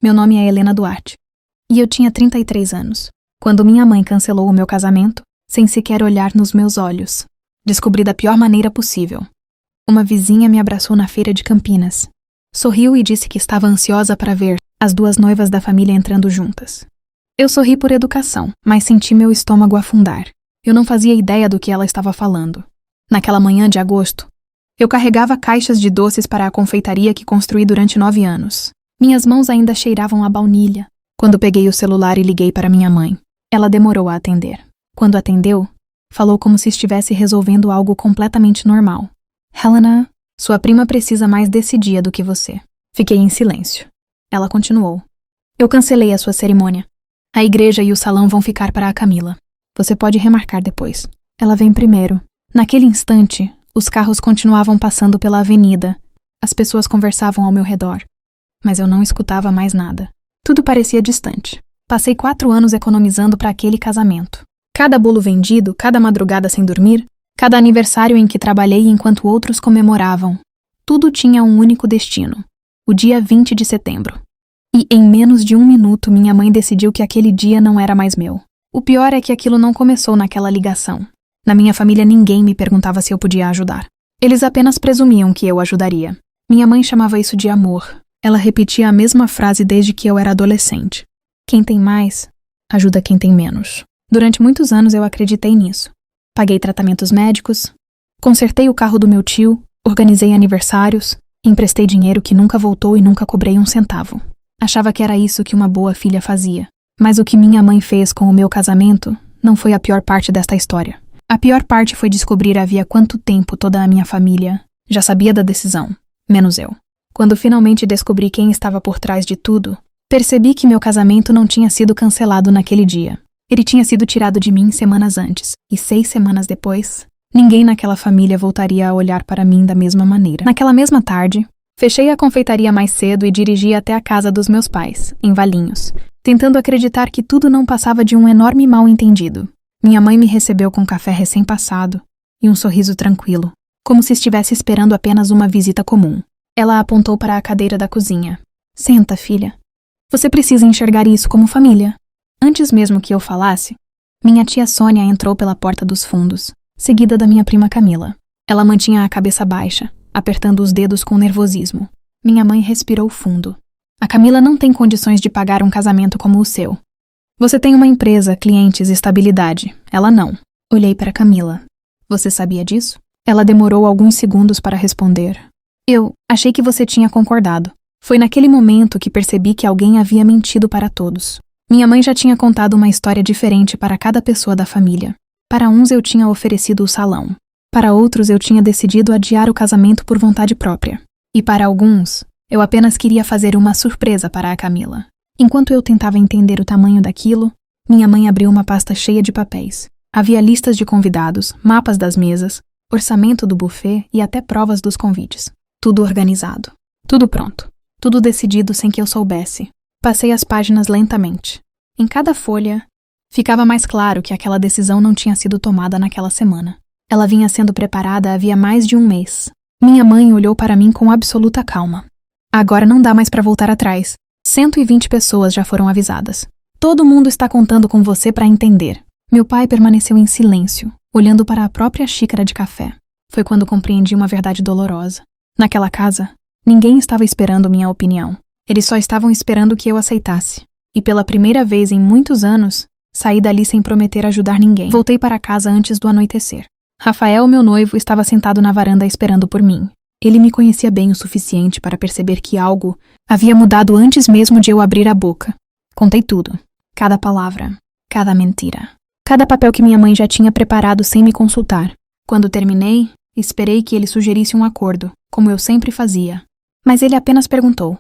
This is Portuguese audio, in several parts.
Meu nome é Helena Duarte. E eu tinha 33 anos, quando minha mãe cancelou o meu casamento, sem sequer olhar nos meus olhos. Descobri da pior maneira possível. Uma vizinha me abraçou na feira de Campinas. Sorriu e disse que estava ansiosa para ver as duas noivas da família entrando juntas. Eu sorri por educação, mas senti meu estômago afundar. Eu não fazia ideia do que ela estava falando. Naquela manhã de agosto, eu carregava caixas de doces para a confeitaria que construí durante 9 anos. Minhas mãos ainda cheiravam a baunilha, quando peguei o celular e liguei para minha mãe. Ela demorou a atender. Quando atendeu, falou como se estivesse resolvendo algo completamente normal. Helena, sua prima precisa mais desse dia do que você. Fiquei em silêncio. Ela continuou. Eu cancelei a sua cerimônia. A igreja e o salão vão ficar para a Camila. Você pode remarcar depois. Ela vem primeiro. Naquele instante, os carros continuavam passando pela avenida. As pessoas conversavam ao meu redor. Mas eu não escutava mais nada. Tudo parecia distante. Passei 4 anos economizando para aquele casamento. Cada bolo vendido, cada madrugada sem dormir, cada aniversário em que trabalhei enquanto outros comemoravam. Tudo tinha um único destino. O dia 20 de setembro. E em menos de 1 minuto minha mãe decidiu que aquele dia não era mais meu. O pior é que aquilo não começou naquela ligação. Na minha família ninguém me perguntava se eu podia ajudar. Eles apenas presumiam que eu ajudaria. Minha mãe chamava isso de amor. Ela repetia a mesma frase desde que eu era adolescente. Quem tem mais, ajuda quem tem menos. Durante muitos anos eu acreditei nisso. Paguei tratamentos médicos, consertei o carro do meu tio, organizei aniversários, emprestei dinheiro que nunca voltou e nunca cobrei 1 centavo. Achava que era isso que uma boa filha fazia. Mas o que minha mãe fez com o meu casamento não foi a pior parte desta história. A pior parte foi descobrir havia quanto tempo toda a minha família já sabia da decisão, menos eu. Quando finalmente descobri quem estava por trás de tudo, percebi que meu casamento não tinha sido cancelado naquele dia. Ele tinha sido tirado de mim semanas antes, e 6 semanas depois, ninguém naquela família voltaria a olhar para mim da mesma maneira. Naquela mesma tarde, fechei a confeitaria mais cedo e dirigi até a casa dos meus pais, em Valinhos, tentando acreditar que tudo não passava de um enorme mal-entendido. Minha mãe me recebeu com café recém-passado e um sorriso tranquilo, como se estivesse esperando apenas uma visita comum. Ela apontou para a cadeira da cozinha. Senta, filha. Você precisa enxergar isso como família. Antes mesmo que eu falasse, minha tia Sônia entrou pela porta dos fundos, seguida da minha prima Camila. Ela mantinha a cabeça baixa, apertando os dedos com nervosismo. Minha mãe respirou fundo. A Camila não tem condições de pagar um casamento como o seu. Você tem uma empresa, clientes e estabilidade. Ela não. Olhei para Camila. Você sabia disso? Ela demorou alguns segundos para responder. Eu achei que você tinha concordado. Foi naquele momento que percebi que alguém havia mentido para todos. Minha mãe já tinha contado uma história diferente para cada pessoa da família. Para uns eu tinha oferecido o salão. Para outros eu tinha decidido adiar o casamento por vontade própria. E para alguns, eu apenas queria fazer uma surpresa para a Camila. Enquanto eu tentava entender o tamanho daquilo, minha mãe abriu uma pasta cheia de papéis. Havia listas de convidados, mapas das mesas, orçamento do buffet e até provas dos convites. Tudo organizado. Tudo pronto. Tudo decidido sem que eu soubesse. Passei as páginas lentamente. Em cada folha, ficava mais claro que aquela decisão não tinha sido tomada naquela semana. Ela vinha sendo preparada havia mais de 1 mês. Minha mãe olhou para mim com absoluta calma. Agora não dá mais para voltar atrás. 120 pessoas já foram avisadas. Todo mundo está contando com você para entender. Meu pai permaneceu em silêncio, olhando para a própria xícara de café. Foi quando compreendi uma verdade dolorosa. Naquela casa, ninguém estava esperando minha opinião. Eles só estavam esperando que eu aceitasse. E pela primeira vez em muitos anos, saí dali sem prometer ajudar ninguém. Voltei para casa antes do anoitecer. Rafael, meu noivo, estava sentado na varanda esperando por mim. Ele me conhecia bem o suficiente para perceber que algo havia mudado antes mesmo de eu abrir a boca. Contei tudo. Cada palavra. Cada mentira. Cada papel que minha mãe já tinha preparado sem me consultar. Quando terminei, esperei que ele sugerisse um acordo, como eu sempre fazia. Mas ele apenas perguntou.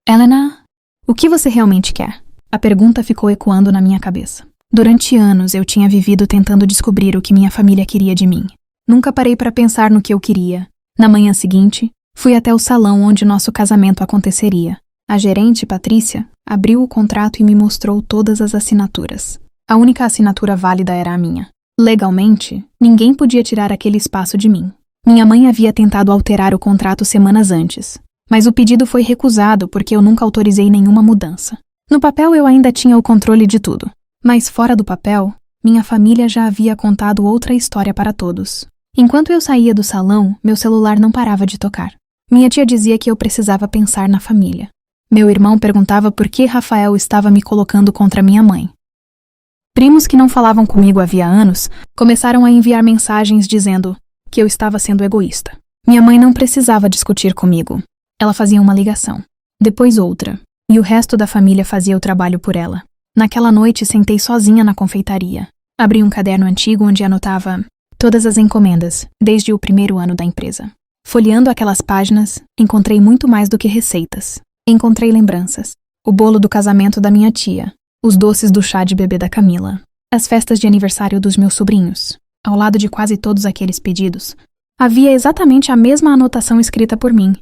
Helena, o que você realmente quer? A pergunta ficou ecoando na minha cabeça. Durante anos eu tinha vivido tentando descobrir o que minha família queria de mim. Nunca parei para pensar no que eu queria. Na manhã seguinte, fui até o salão onde nosso casamento aconteceria. A gerente, Patrícia, abriu o contrato e me mostrou todas as assinaturas. A única assinatura válida era a minha. Legalmente, ninguém podia tirar aquele espaço de mim. Minha mãe havia tentado alterar o contrato semanas antes. Mas o pedido foi recusado porque eu nunca autorizei nenhuma mudança. No papel eu ainda tinha o controle de tudo, mas fora do papel, minha família já havia contado outra história para todos. Enquanto eu saía do salão, meu celular não parava de tocar. Minha tia dizia que eu precisava pensar na família. Meu irmão perguntava por que Rafael estava me colocando contra minha mãe. Primos que não falavam comigo havia anos começaram a enviar mensagens dizendo que eu estava sendo egoísta. Minha mãe não precisava discutir comigo. Ela fazia uma ligação, depois outra, e o resto da família fazia o trabalho por ela. Naquela noite, sentei sozinha na confeitaria. Abri um caderno antigo onde anotava todas as encomendas, desde o primeiro ano da empresa. Folheando aquelas páginas, encontrei muito mais do que receitas. Encontrei lembranças. O bolo do casamento da minha tia, os doces do chá de bebê da Camila, as festas de aniversário dos meus sobrinhos. Ao lado de quase todos aqueles pedidos, havia exatamente a mesma anotação escrita por mim.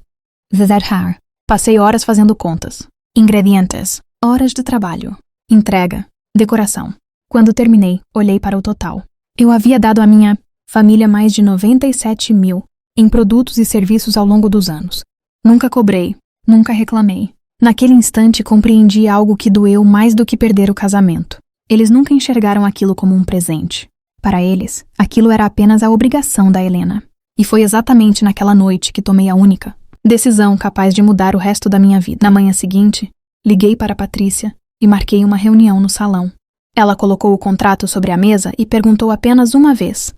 Zedhar. Passei horas fazendo contas. Ingredientes. Horas de trabalho. Entrega. Decoração. Quando terminei, olhei para o total. Eu havia dado à minha família mais de 97 mil em produtos e serviços ao longo dos anos. Nunca cobrei. Nunca reclamei. Naquele instante compreendi algo que doeu mais do que perder o casamento. Eles nunca enxergaram aquilo como um presente. Para eles, aquilo era apenas a obrigação da Helena. E foi exatamente naquela noite que tomei a única decisão capaz de mudar o resto da minha vida. Na manhã seguinte, liguei para Patrícia e marquei uma reunião no salão. Ela colocou o contrato sobre a mesa e perguntou apenas uma vez: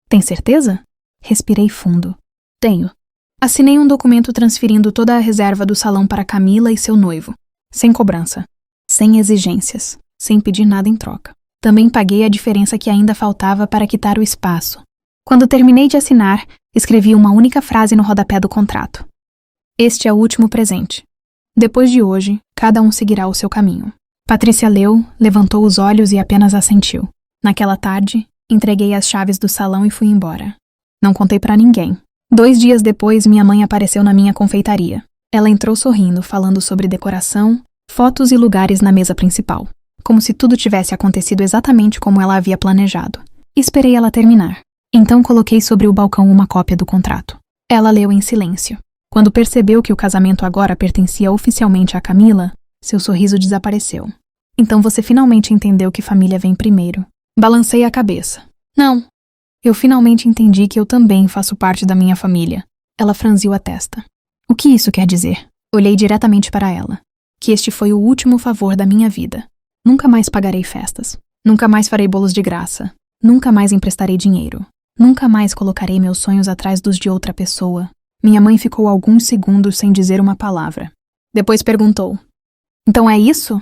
"Tem certeza?" Respirei fundo. "Tenho." Assinei um documento transferindo toda a reserva do salão para Camila e seu noivo, sem cobrança, sem exigências, sem pedir nada em troca. Também paguei a diferença que ainda faltava para quitar o espaço. Quando terminei de assinar, escrevi uma única frase no rodapé do contrato: "Este é o último presente. Depois de hoje, cada um seguirá o seu caminho." Patrícia leu, levantou os olhos e apenas assentiu. Naquela tarde, entreguei as chaves do salão e fui embora. Não contei para ninguém. 2 dias depois, minha mãe apareceu na minha confeitaria. Ela entrou sorrindo, falando sobre decoração, fotos e lugares na mesa principal, como se tudo tivesse acontecido exatamente como ela havia planejado. Esperei ela terminar. Então coloquei sobre o balcão uma cópia do contrato. Ela leu em silêncio. Quando percebeu que o casamento agora pertencia oficialmente a Camila, seu sorriso desapareceu. "Então você finalmente entendeu que família vem primeiro." Balancei a cabeça. "Não. Eu finalmente entendi que eu também faço parte da minha família." Ela franziu a testa. "O que isso quer dizer?" Olhei diretamente para ela. "Que este foi o último favor da minha vida. Nunca mais pagarei festas. Nunca mais farei bolos de graça. Nunca mais emprestarei dinheiro. Nunca mais colocarei meus sonhos atrás dos de outra pessoa." Minha mãe ficou alguns segundos sem dizer uma palavra. Depois perguntou: "Então é isso?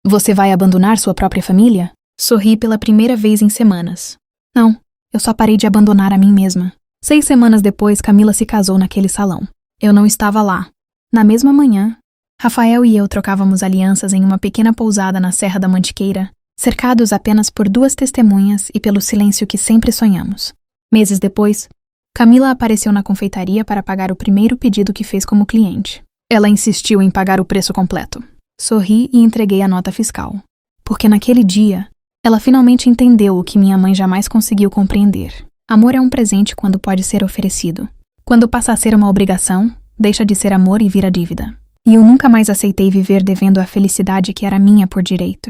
Você vai abandonar sua própria família?" Sorri pela primeira vez em semanas. "Não, eu só parei de abandonar a mim mesma." 6 semanas depois, Camila se casou naquele salão. Eu não estava lá. Na mesma manhã, Rafael e eu trocávamos alianças em uma pequena pousada na Serra da Mantiqueira, cercados apenas por 2 testemunhas e pelo silêncio que sempre sonhamos. Meses depois, Camila apareceu na confeitaria para pagar o primeiro pedido que fez como cliente. Ela insistiu em pagar o preço completo. Sorri e entreguei a nota fiscal. Porque naquele dia, ela finalmente entendeu o que minha mãe jamais conseguiu compreender. Amor é um presente quando pode ser oferecido. Quando passa a ser uma obrigação, deixa de ser amor e vira dívida. E eu nunca mais aceitei viver devendo a felicidade que era minha por direito.